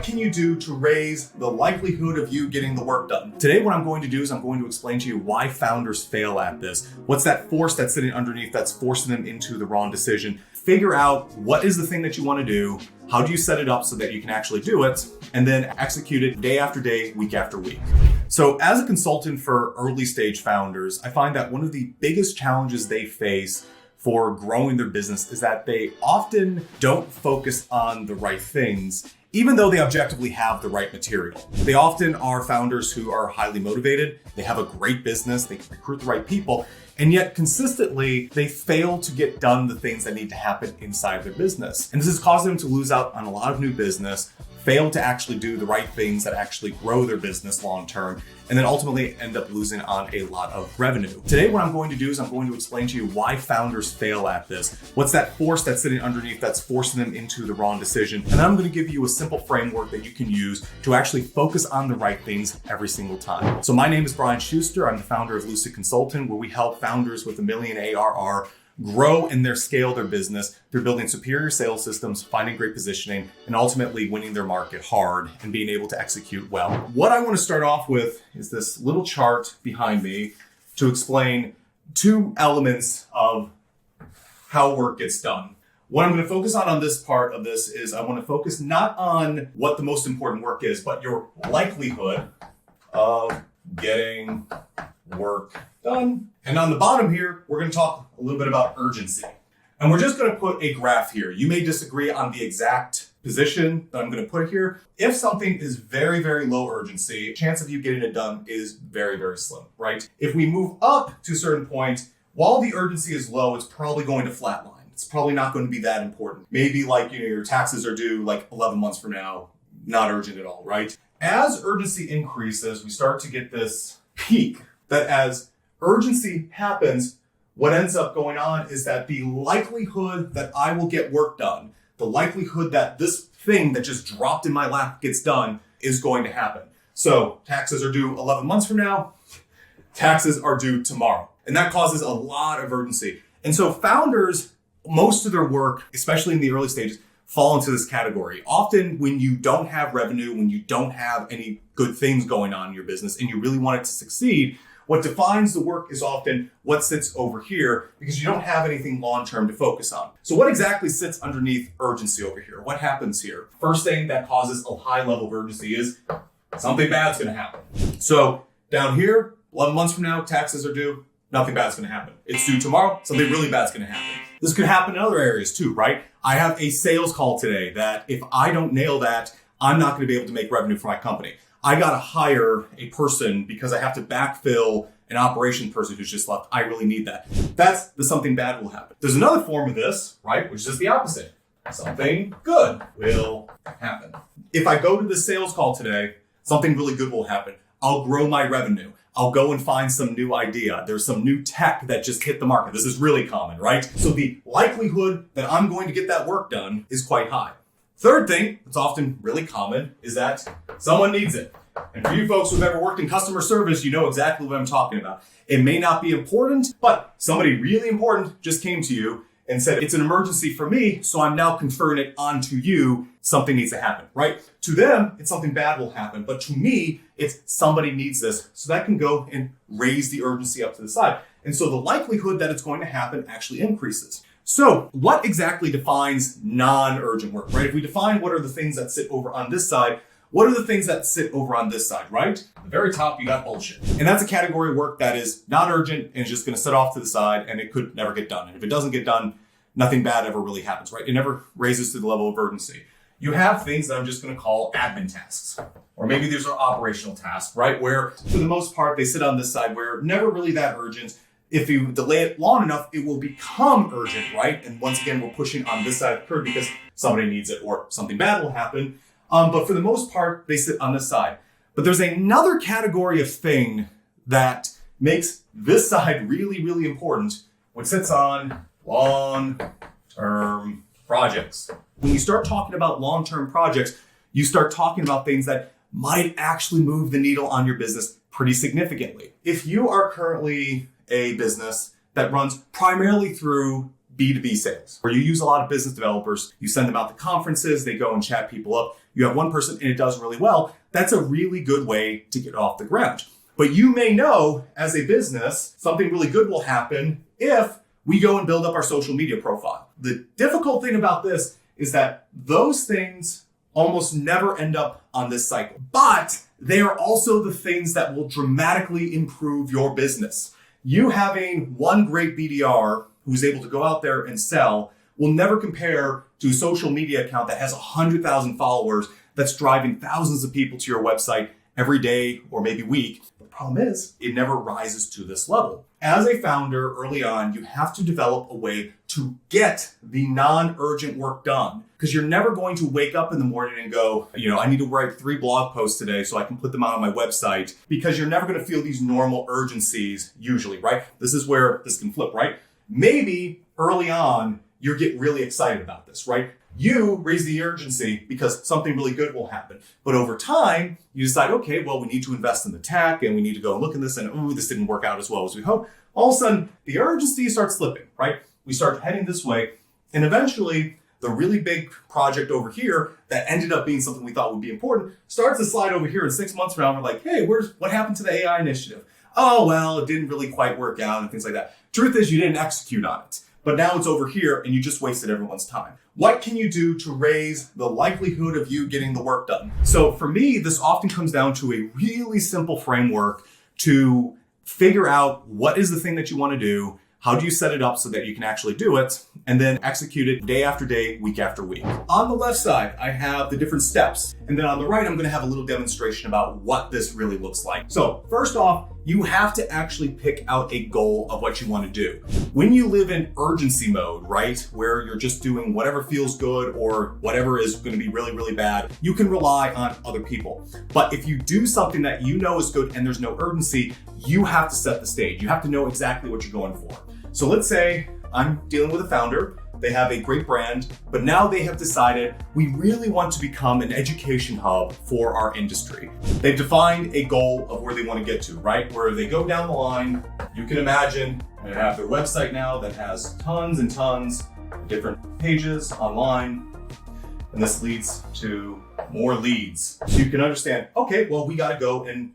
can you do to raise the likelihood of you getting the work done? Today, what I'm going to do is I'm going to explain to you why founders fail at this. What's that force that's sitting underneath that's forcing them into the wrong decision? Figure out what is the thing that you want to do, how do you set it up so that you can actually do it, and then execute it day after day, week after week. So as a consultant for early stage founders, I find that one of the biggest challenges they face for growing their business is that they often don't focus on the right things, even though they objectively have the right material. They often are founders who are highly motivated, they have a great business, they recruit the right people, and yet consistently they fail to get done the things that need to happen inside their business. And this has caused them to lose out on a lot of new business, fail to actually do the right things that actually grow their business long term, and then ultimately end up losing on a lot of revenue. Today, what I'm going to do is I'm going to explain to you why founders fail at this. What's that force that's sitting underneath that's forcing them into the wrong decision? And then I'm going to give you a simple framework that you can use to actually focus on the right things every single time. So my name is Brian Schuster. I'm the founder of Lucid Consulting, where we help founders with $1 million ARR grow and scale their business through building superior sales systems, finding great positioning, and ultimately winning their market hard and being able to execute well. What I want to start off with is this little chart behind me to explain two elements of how work gets done. What I'm going to focus on this part of this is I want to focus not on what the most important work is, but your likelihood of getting work done. And on the bottom here, we're going to talk a little bit about urgency. And we're just going to put a graph here. You may disagree on the exact position that I'm going to put here. If something is very, very low urgency, chance of you getting it done is very, very slim, right? If we move up to a certain point, while the urgency is low, it's probably going to flatline. It's probably not going to be that important. Maybe like, your taxes are due like 11 months from now, not urgent at all, right? As urgency increases, we start to get this peak that as urgency happens, what ends up going on is that the likelihood that I will get work done, the likelihood that this thing that just dropped in my lap gets done is going to happen. So taxes are due 11 months from now, taxes are due tomorrow. And that causes a lot of urgency. And so founders, most of their work, especially in the early stages, fall into this category. Often when you don't have revenue, when you don't have any good things going on in your business and you really want it to succeed, what defines the work is often what sits over here because you don't have anything long-term to focus on. So what exactly sits underneath urgency over here? What happens here? First thing that causes a high level of urgency is something bad's going to happen. So down here, 11 months from now, taxes are due. Nothing bad's going to happen. It's due tomorrow. Something really bad's going to happen. This could happen in other areas too, right? I have a sales call today that if I don't nail that, I'm not going to be able to make revenue for my company. I got to hire a person because I have to backfill an operation person who's just left. I really need that. That's the something bad will happen. There's another form of this, right? Which is the opposite. Something good will happen. If I go to the sales call today, something really good will happen. I'll grow my revenue. I'll go and find some new idea. There's some new tech that just hit the market. This is really common, right? So the likelihood that I'm going to get that work done is quite high. Third thing that's often really common is that someone needs it. And for you folks who've ever worked in customer service, you know exactly what I'm talking about. It may not be important, but somebody really important just came to you and said, it's an emergency for me, so I'm now conferring it onto you. Something needs to happen, right? To them, it's something bad will happen. But to me, it's somebody needs this. So that can go and raise the urgency up to the side. And so the likelihood that it's going to happen actually increases. So what exactly defines non-urgent work, right? If we define what are the things that sit over on this side, what are the things that sit over on this side, right? At the very top, you got bullshit. And that's a category of work that is not urgent and is just going to sit off to the side and it could never get done. And if it doesn't get done, nothing bad ever really happens, right? It never raises to the level of urgency. You have things that I'm just going to call admin tasks, or maybe these are operational tasks, right? Where for the most part, they sit on this side where never really that urgent. If you delay it long enough, it will become urgent, right? And once again, we're pushing on this side of the curve because somebody needs it or something bad will happen. But for the most part, they sit on this side. But there's another category of thing that makes this side really, really important, which sits on long-term projects. When you start talking about long-term projects, you start talking about things that might actually move the needle on your business pretty significantly. If you are currently a business that runs primarily through B2B sales, where you use a lot of business developers, you send them out to conferences, they go and chat people up. You have one person and it does really well. That's a really good way to get off the ground. But you may know as a business, something really good will happen if we go and build up our social media profile. The difficult thing about this is that those things almost never end up on this cycle, but they are also the things that will dramatically improve your business. You having one great BDR who's able to go out there and sell will never compare to a social media account that has 100,000 followers that's driving thousands of people to your website every day or maybe week. The problem is it never rises to this level. As a founder early on, you have to develop a way to get the non-urgent work done, because you're never going to wake up in the morning and go, I need to write 3 blog posts today so I can put them out on my website, because you're never going to feel these normal urgencies usually, right? This is where this can flip, right? Maybe early on, you get really excited about this, right? You raise the urgency because something really good will happen. But over time, you decide, okay, well, we need to invest in the tech and we need to go and look at this and, this didn't work out as well as we hoped. All of a sudden, the urgency starts slipping, right? We start heading this way. And eventually, the really big project over here that ended up being something we thought would be important starts to slide over here. And 6 months from now, we're like, hey, what happened to the AI initiative? Oh, well, it didn't really quite work out and things like that. Truth is, you didn't execute on it. But now it's over here and you just wasted everyone's time. What can you do to raise the likelihood of you getting the work done? So for me, this often comes down to a really simple framework to figure out what is the thing that you want to do. How do you set it up so that you can actually do it and then execute it day after day, week after week? On the left side, I have the different steps. And then on the right, I'm going to have a little demonstration about what this really looks like. So first off, you have to actually pick out a goal of what you want to do. When you live in urgency mode, right, where you're just doing whatever feels good or whatever is going to be really, really bad, you can rely on other people. But if you do something that you know is good and there's no urgency, you have to set the stage. You have to know exactly what you're going for. So let's say I'm dealing with a founder. They have a great brand, but now they have decided we really want to become an education hub for our industry. They've defined a goal of where they want to get to, right? Where they go down the line, you can imagine they have their website now that has tons and tons of different pages online. And this leads to more leads. So you can understand, okay, well, we got to go and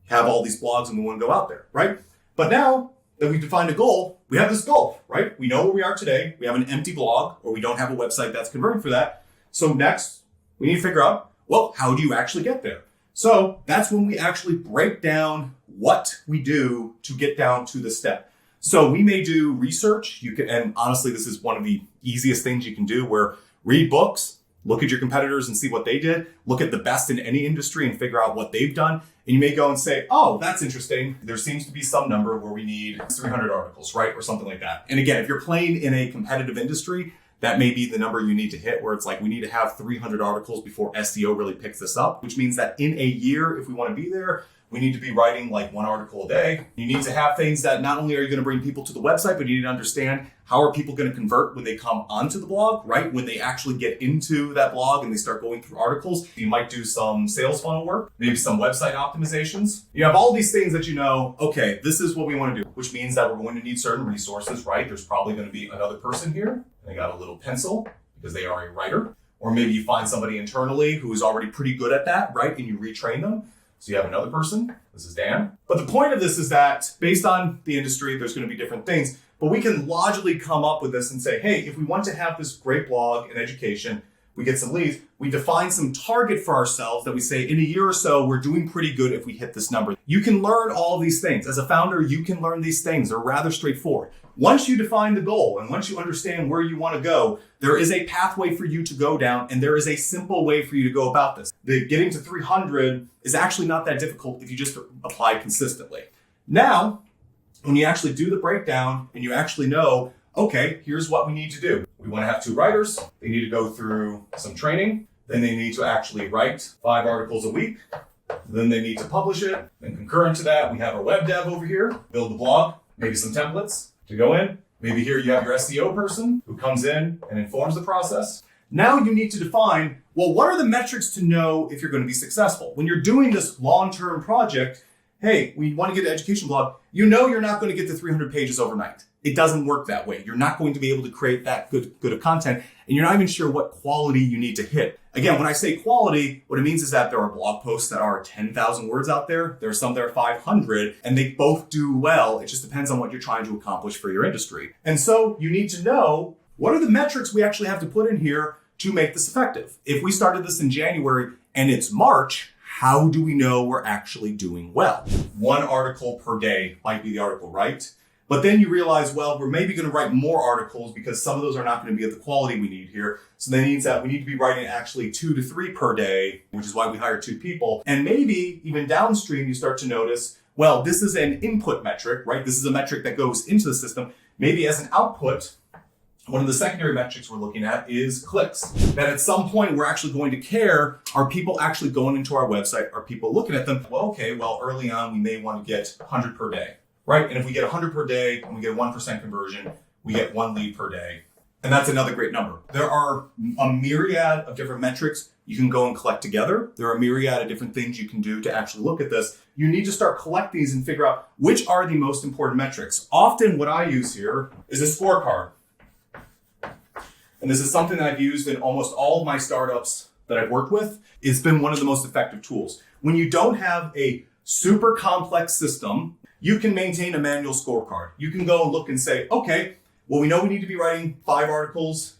have all these blogs and we want to go out there, right? But now that we've defined a goal, we have this goal, right? We know where we are today. We have an empty blog, or we don't have a website that's converting for that. So next, we need to figure out, well, how do you actually get there? So that's when we actually break down what we do to get down to the step. So we may do research. And honestly, this is one of the easiest things you can do, where read books, look at your competitors and see what they did, look at the best in any industry and figure out what they've done. And you may go and say, oh, that's interesting. There seems to be some number where we need 300 articles, right? Or something like that. And again, if you're playing in a competitive industry, that may be the number you need to hit, where it's like, we need to have 300 articles before SEO really picks this up, which means that in a year, if we want to be there, we need to be writing like 1 article a day. You need to have things that not only are you going to bring people to the website, but you need to understand how are people going to convert when they come onto the blog, right? When they actually get into that blog and they start going through articles. You might do some sales funnel work, maybe some website optimizations. You have all these things that you know, okay, this is what we want to do, which means that we're going to need certain resources, right? There's probably going to be another person here. They got a little pencil because they are a writer. Or maybe you find somebody internally who is already pretty good at that, right? And you retrain them. So you have another person. This is Dan. But the point of this is that based on the industry, there's going to be different things. But we can logically come up with this and say, hey, if we want to have this great blog in education, we get some leads, we define some target for ourselves that we say in a year or so, we're doing pretty good if we hit this number. You can learn all of these things. As a founder, you can learn these things. They're rather straightforward. Once you define the goal and once you understand where you want to go, there is a pathway for you to go down and there is a simple way for you to go about this. The getting to 300 is actually not that difficult if you just apply consistently. Now, when you actually do the breakdown and you actually know, okay, here's what we need to do. We want to have 2 writers. They need to go through some training. Then they need to actually write 5 articles a week. Then they need to publish it. And concurrent to that, we have our web dev over here, build the blog, maybe some templates to go in. Maybe here you have your SEO person who comes in and informs the process. Now you need to define, well, what are the metrics to know if you're going to be successful? When you're doing this long-term project, hey, we want to get an education blog, you know you're not going to get to 300 pages overnight. it doesn't work that way. You're not going to be able to create that good of content, and you're not even sure what quality you need to hit. Again, when I say quality, what it means is that there are blog posts that are 10,000 words out there. There are some that are 500, and they both do well. It just depends on what you're trying to accomplish for your industry. And so you need to know, what are the metrics we actually have to put in here to make this effective? If we started this in January and it's March, how do we know we're actually doing well? One article per day might be the article, right? But then you realize, well, we're maybe going to write more articles because some of those are not going to be of the quality we need here. So that means that we need to be writing actually 2 to 3 per day, which is why we hire 2 people. And maybe even downstream, you start to notice, well, this is an input metric, right? This is a metric that goes into the system. Maybe as an output, one of the secondary metrics we're looking at is clicks. That at some point we're actually going to care, are people actually going into our website? Are people looking at them? Well, okay, well, early on, we may want to get 100 per day. Right? And if we get 100 per day and we get 1% conversion, we get 1 lead per day. And that's another great number. There are a myriad of different metrics you can go and collect together. There are a myriad of different things you can do to actually look at this. You need to start collect these and figure out which are the most important metrics. Often what I use here is a scorecard. And this is something that I've used in almost all of my startups that I've worked with. It's been one of the most effective tools. When you don't have a super complex system, you can maintain a manual scorecard. You can go and look and say, okay, well, we know we need to be writing 5 articles,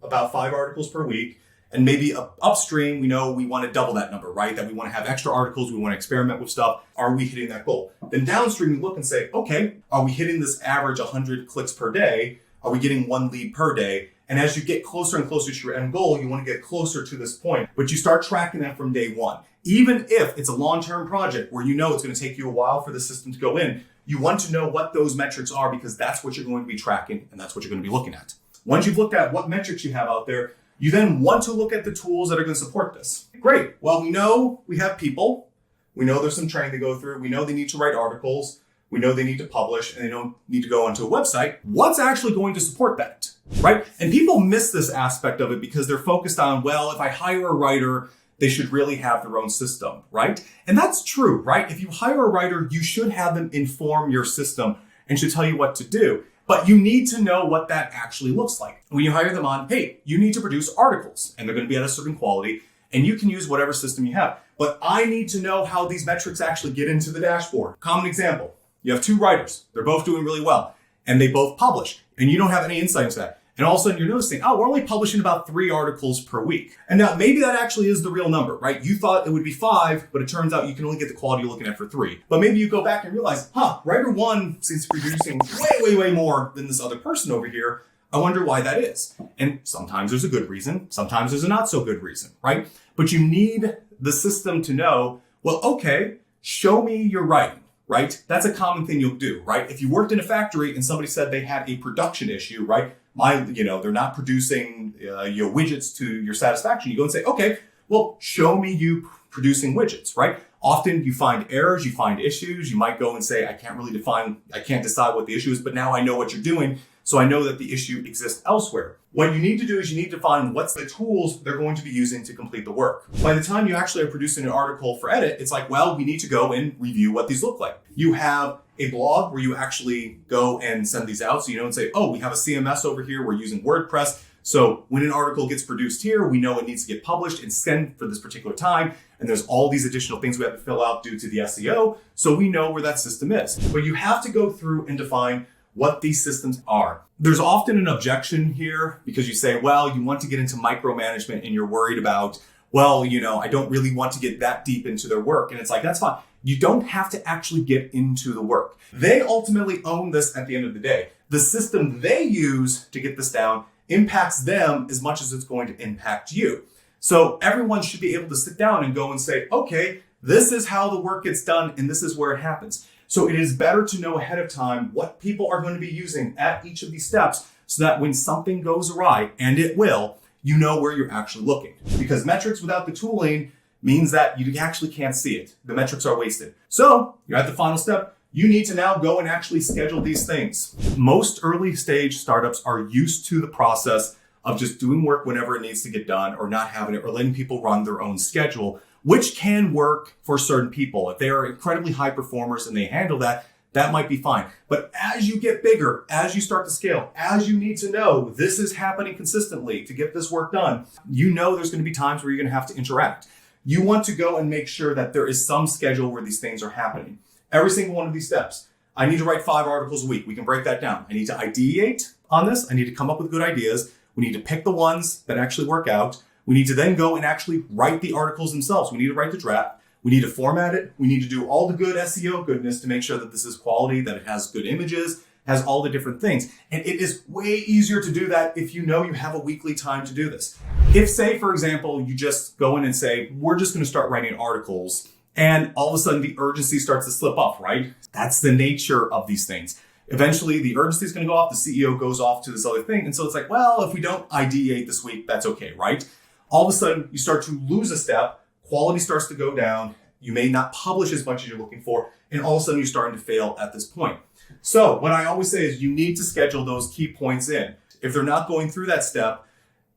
about 5 articles per week. And maybe upstream, we know we want to double that number, right? That we want to have extra articles. We want to experiment with stuff. Are we hitting that goal? Then downstream, we look and say, okay, are we hitting this average 100 clicks per day? Are we getting 1 lead per day? And as you get closer and closer to your end goal, you want to get closer to this point, but you start tracking that from day one. Even if it's a long-term project where you know it's going to take you a while for the system to go in, you want to know what those metrics are because that's what you're going to be tracking and that's what you're going to be looking at. Once you've looked at what metrics you have out there, you then want to look at the tools that are going to support this. Great. Well, we know we have people. We know there's some training to go through. We know they need to write articles. We know they need to publish and they don't need to go onto a website. What's actually going to support that, right? And people miss this aspect of it because they're focused on, well, if I hire a writer, they should really have their own system, right? And that's true, right? If you hire a writer, you should have them inform your system and should tell you what to do. But you need to know what that actually looks like. When you hire them on, hey, you need to produce articles and they're going to be at a certain quality and you can use whatever system you have. But I need to know how these metrics actually get into the dashboard. Common example, you have 2 writers. They're both doing really well and they both publish and you don't have any insight into that. And all of a sudden you're noticing, oh, we're only publishing about 3 articles per week. And now maybe that actually is the real number, right? You thought it would be 5, but it turns out you can only get the quality you're looking at for 3. But maybe you go back and realize, writer 1 seems to be producing way more than this other person over here. I wonder why that is. And sometimes there's a good reason. Sometimes there's a not so good reason, right? But you need the system to know, well, okay, show me your writing. Right? That's a common thing you'll do, right? If you worked in a factory and somebody said they had a production issue, right? They're not producing your widgets to your satisfaction. You go and say, okay, well, show me you producing widgets, right? Often you find errors, you find issues. You might go and say, I can't decide what the issue is, but now I know what you're doing. So I know that the issue exists elsewhere. What you need to do is you need to find what's the tools they're going to be using to complete the work. By the time you actually are producing an article for edit, it's like, well, we need to go and review what these look like. You have a blog where you actually go and send these out. So you don't say, oh, we have a CMS over here. We're using WordPress. So when an article gets produced here, we know it needs to get published and sent for this particular time. And there's all these additional things we have to fill out due to the SEO. So we know where that system is. But you have to go through and define what these systems are. There's often an objection here because you say, well, you want to get into micromanagement and you're worried about, well, I don't really want to get that deep into their work. And it's like, that's fine. You don't have to actually get into the work. They ultimately own this at the end of the day. The system they use to get this down impacts them as much as it's going to impact you. So everyone should be able to sit down and go and say, okay, this is how the work gets done and this is where it happens. So it is better to know ahead of time what people are going to be using at each of these steps so that when something goes awry, and it will, you know where you're actually looking. Because metrics without the tooling means that you actually can't see it. The metrics are wasted. So you're at the final step. You need to now go and actually schedule these things. Most early stage startups are used to the process of just doing work whenever it needs to get done or not having it or letting people run their own schedule, which can work for certain people. If they are incredibly high performers and they handle that, that might be fine. But as you get bigger, as you start to scale, as you need to know this is happening consistently to get this work done, you know there's going to be times where you're going to have to interact. You want to go and make sure that there is some schedule where these things are happening. Every single one of these steps. I need to write 5 articles a week. We can break that down. I need to ideate on this. I need to come up with good ideas. We need to pick the ones that actually work out. We need to then go and actually write the articles themselves. We need to write the draft. We need to format it. We need to do all the good SEO goodness to make sure that this is quality, that it has good images, has all the different things. And it is way easier to do that if you know you have a weekly time to do this. If, say, for example, you just go in and say, we're just going to start writing articles, and all of a sudden the urgency starts to slip off, right? That's the nature of these things. Eventually the urgency is going to go off, the CEO goes off to this other thing. And so it's like, well, if we don't ideate this week, that's okay, right? All of a sudden you start to lose a step. Quality starts to go down. You may not publish as much as you're looking for. And all of a sudden you're starting to fail at this point. So what I always say is you need to schedule those key points in. If they're not going through that step,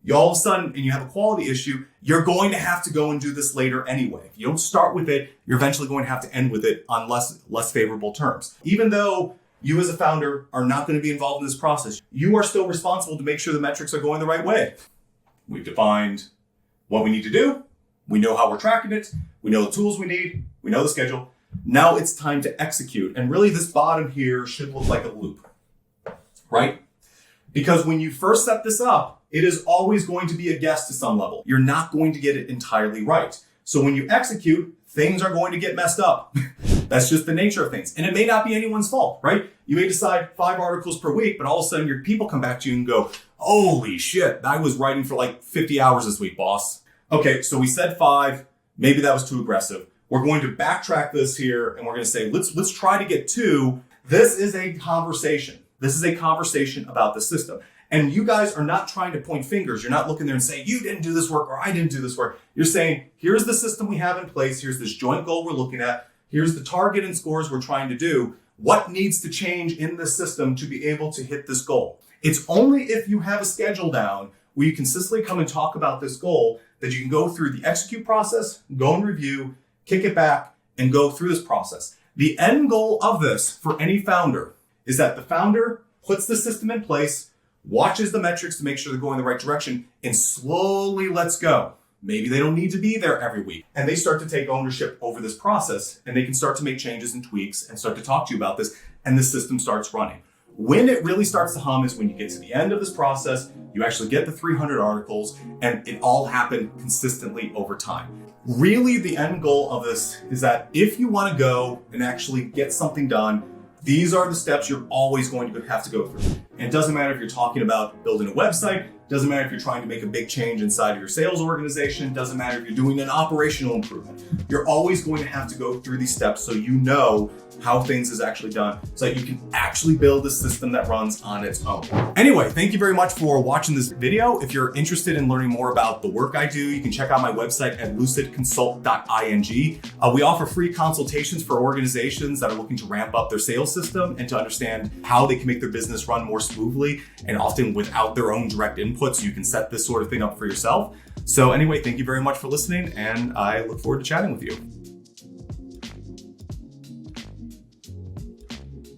you all of a sudden, and you have a quality issue, you're going to have to go and do this later anyway. If you don't start with it, you're eventually going to have to end with it on less favorable terms. Even though you as a founder are not going to be involved in this process, you are still responsible to make sure the metrics are going the right way. We've defined what we need to do. We know how we're tracking it. We know the tools we need. We know the schedule. Now it's time to execute. And really this bottom here should look like a loop, right? Because when you first set this up, it is always going to be a guess to some level. You're not going to get it entirely right. So when you execute, things are going to get messed up. That's just the nature of things. And it may not be anyone's fault, right? You may decide 5 articles per week, but all of a sudden your people come back to you and go, holy shit, I was writing for like 50 hours this week, boss. Okay, so we said 5, maybe that was too aggressive. We're going to backtrack this here and we're going to say, let's try to get 2. This is a conversation. This is a conversation about the system. And you guys are not trying to point fingers. You're not looking there and saying, you didn't do this work or I didn't do this work. You're saying, here's the system we have in place. Here's this joint goal we're looking at. Here's the target and scores we're trying to do. What needs to change in the system to be able to hit this goal? It's only if you have a schedule down where you consistently come and talk about this goal that you can go through the execute process, go and review, kick it back, and go through this process. The end goal of this for any founder is that the founder puts the system in place, watches the metrics to make sure they're going the right direction, and slowly lets go. Maybe they don't need to be there every week. And they start to take ownership over this process, and they can start to make changes and tweaks and start to talk to you about this, and the system starts running. When it really starts to hum is when you get to the end of this process, you actually get the 300 articles, and it all happened consistently over time. Really, the end goal of this is that if you want to go and actually get something done, these are the steps you're always going to have to go through. And it doesn't matter if you're talking about building a website, doesn't matter if you're trying to make a big change inside of your sales organization, doesn't matter if you're doing an operational improvement. You're always going to have to go through these steps so you know how things is actually done so that you can actually build a system that runs on its own. Anyway, thank you very much for watching this video. If you're interested in learning more about the work I do, you can check out my website at lucidconsult.ing. We offer free consultations for organizations that are looking to ramp up their sales system and to understand how they can make their business run more smoothly and often without their own direct input, so you can set this sort of thing up for yourself. So anyway, thank you very much for listening, and I look forward to chatting with you.